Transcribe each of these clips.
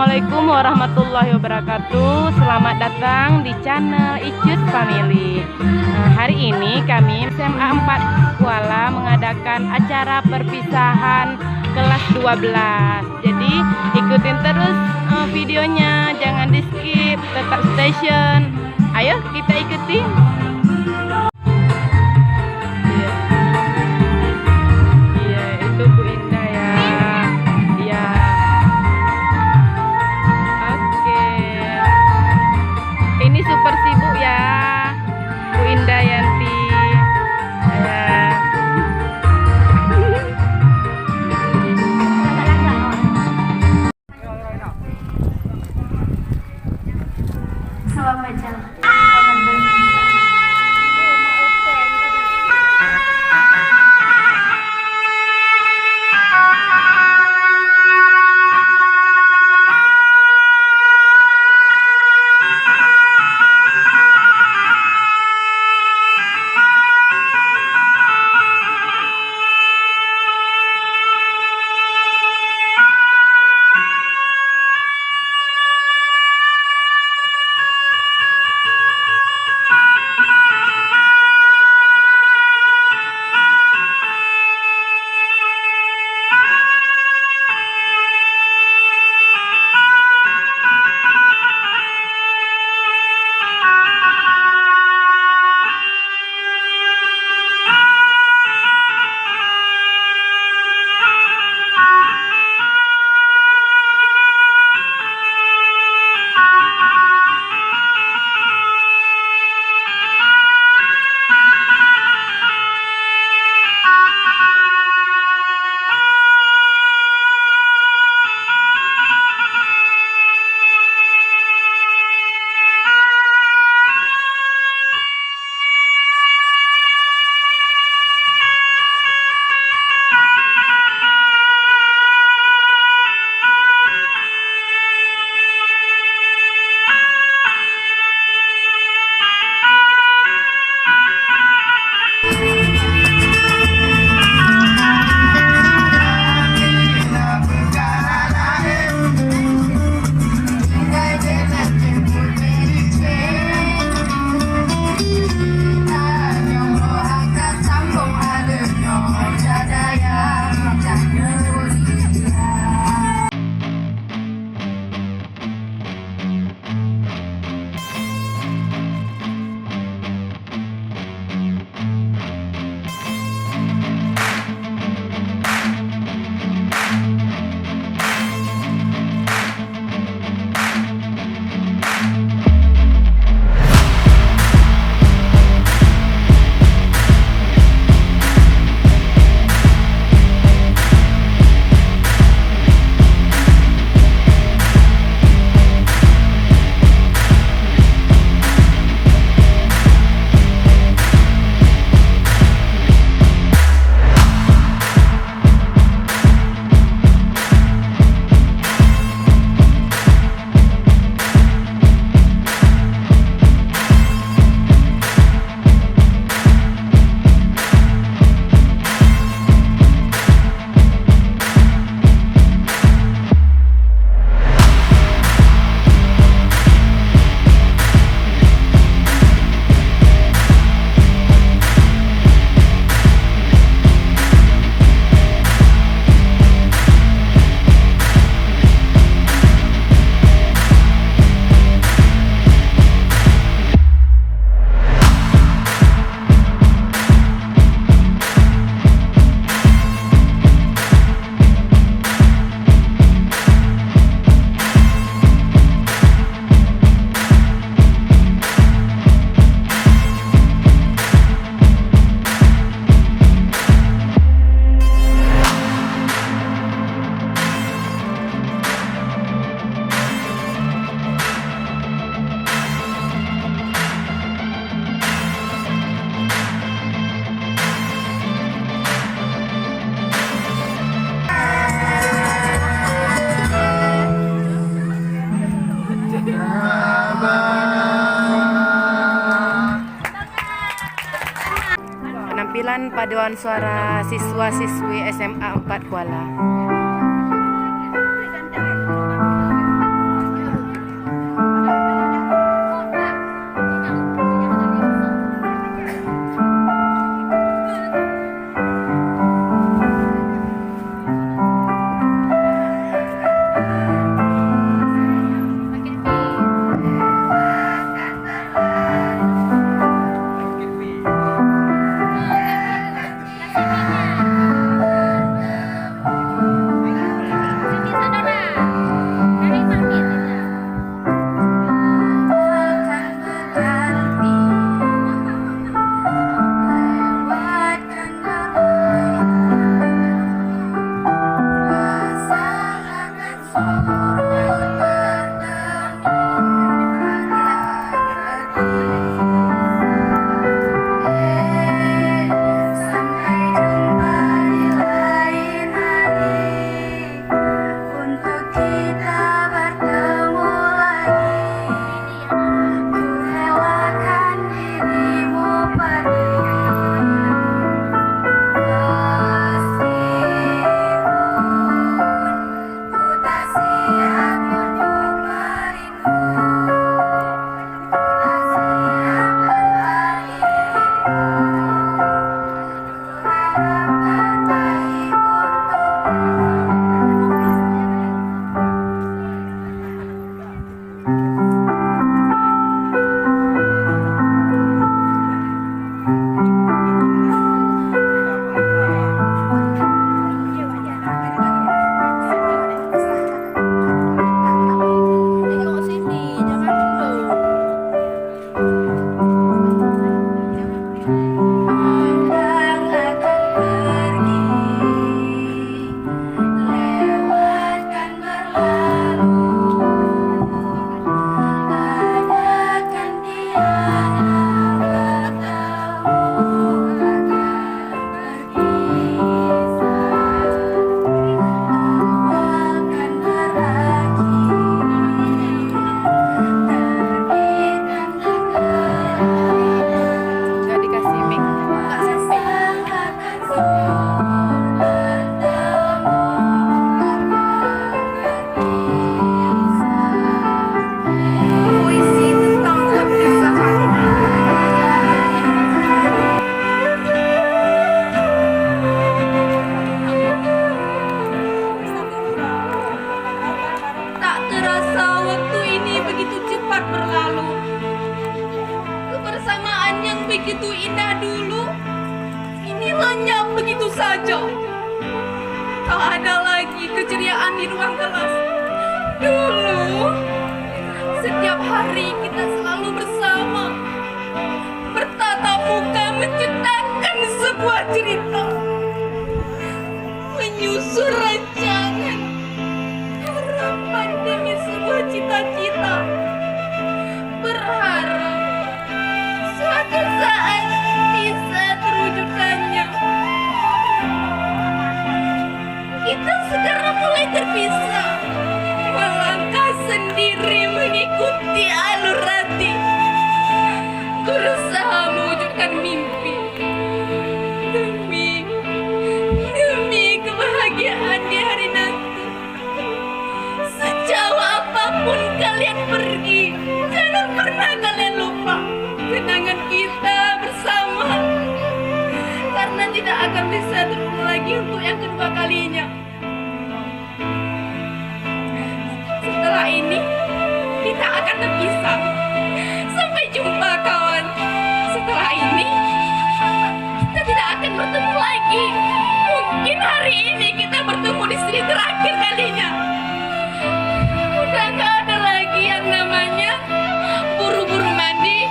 Assalamualaikum warahmatullahi wabarakatuh. Selamat datang di channel Icut Family. Hari ini kami SMA 4 Kuala mengadakan acara perpisahan kelas 12. Jadi ikutin terus videonya, jangan di skip, tetap station. Ayo kita ikuti. Super sibuk ya Bu Indah Yanti ya. Selamat jalan. Penampilan paduan suara siswa-siswi SMA 4 Kuala. lenyap begitu saja. Tak ada lagi keceriaan di ruang kelas. Dulu, setiap hari kita selalu bersama, bertatap muka menciptakan sebuah cerita, menyusun rancangan, harapan demi sebuah cita-cita, berharap suatu saat bisa terwujudkannya. Kita sekarang mulai terpisah, melangkah sendiri mengikuti alur hati, berusaha mewujudkan mimpi demi kebahagiaan di hari nanti. Sejauh apapun kalian pergi, jangan pernah kalian lupa kenangan kita bersama, karena tidak akan bisa terulang lagi untuk yang kedua kalinya. Setelah ini kita akan terpisah. Sampai jumpa kawan. Setelah ini kita tidak akan bertemu lagi. Mungkin hari ini kita bertemu di sini terakhir kalinya. Udah gak ada lagi yang namanya buru-buru mandi,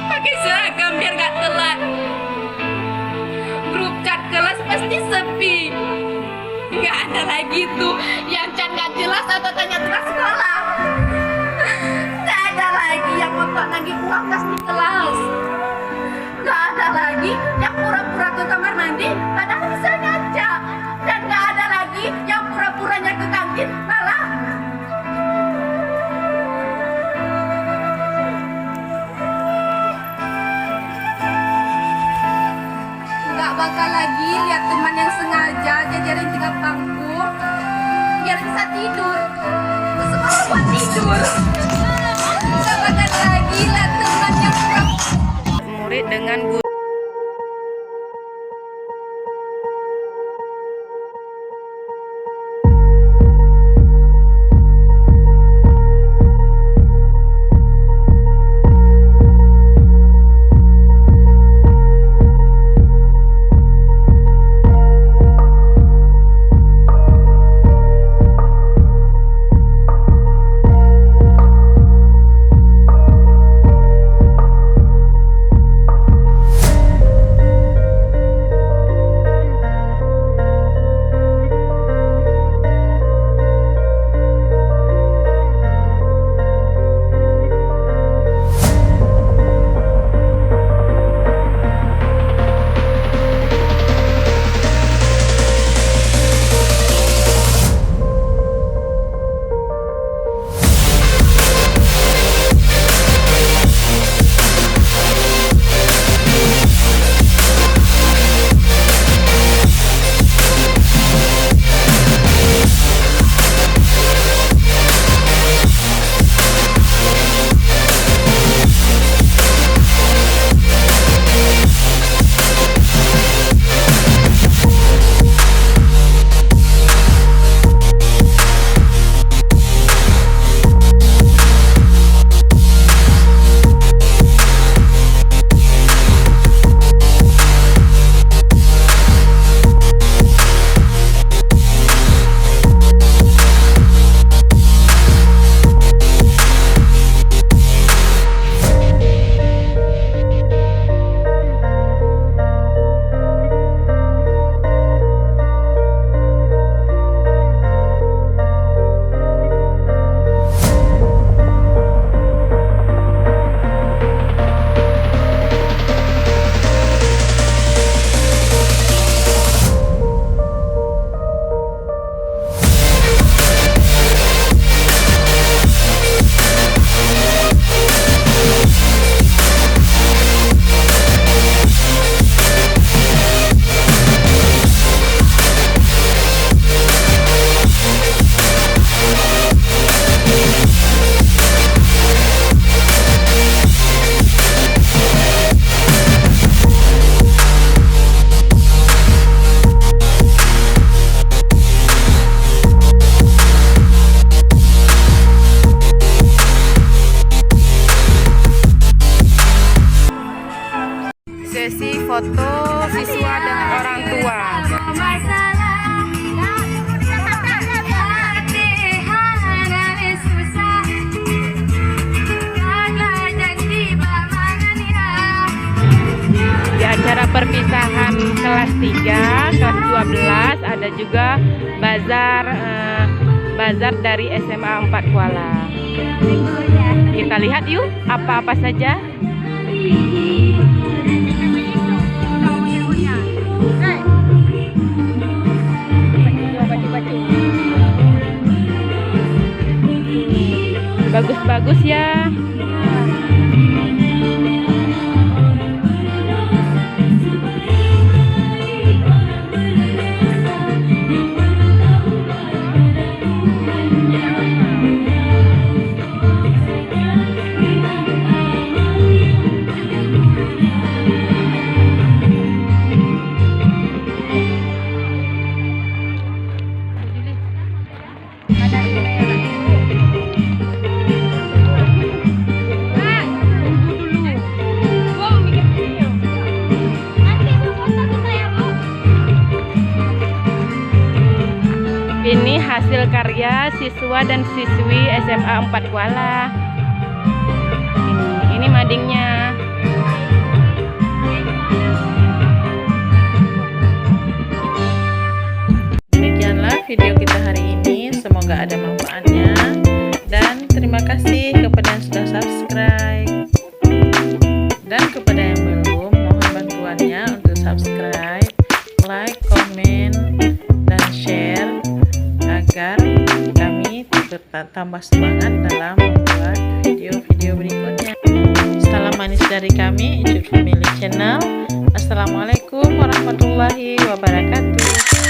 pakai seragam biar gak telat. Grup chat kelas pasti sepi. Gak ada lagi tuh yang chat gak jelas atau tanya tentang sekolah. Gak ada lagi yang ngotot lagi uang kas di kelas. Gak ada lagi yang pura-pura ke kamar mandi padahal bisa ngaca. Dan gak ada lagi yang pura-puranya ke kantin malah gak bakal lagi lihat teman yang sengaja jajarin 3 bangku biar bisa tidur. Sekolah buat tidur. Gak bakal lagi lihat teman yang Murid dengan guru. sesi foto siswa dengan orang tua. Di acara perpisahan kelas 3, kelas 12 ada juga bazar dari SMA 4 Kuala. Kita lihat yuk apa-apa saja. Bagus-bagus ya. Ini hasil karya siswa dan siswi SMA 4 Kuala. Ini madingnya. Demikianlah video kita hari ini. Semoga ada manfaatnya. Dan terima kasih kepada yang sudah subscribe. Dan kepada yang belum, mohon bantuannya untuk subscribe, like, komen, dan share agar kami tambah semangat dalam membuat video-video berikutnya. Salam manis dari kami, Icut Family Channel. Assalamualaikum warahmatullahi wabarakatuh.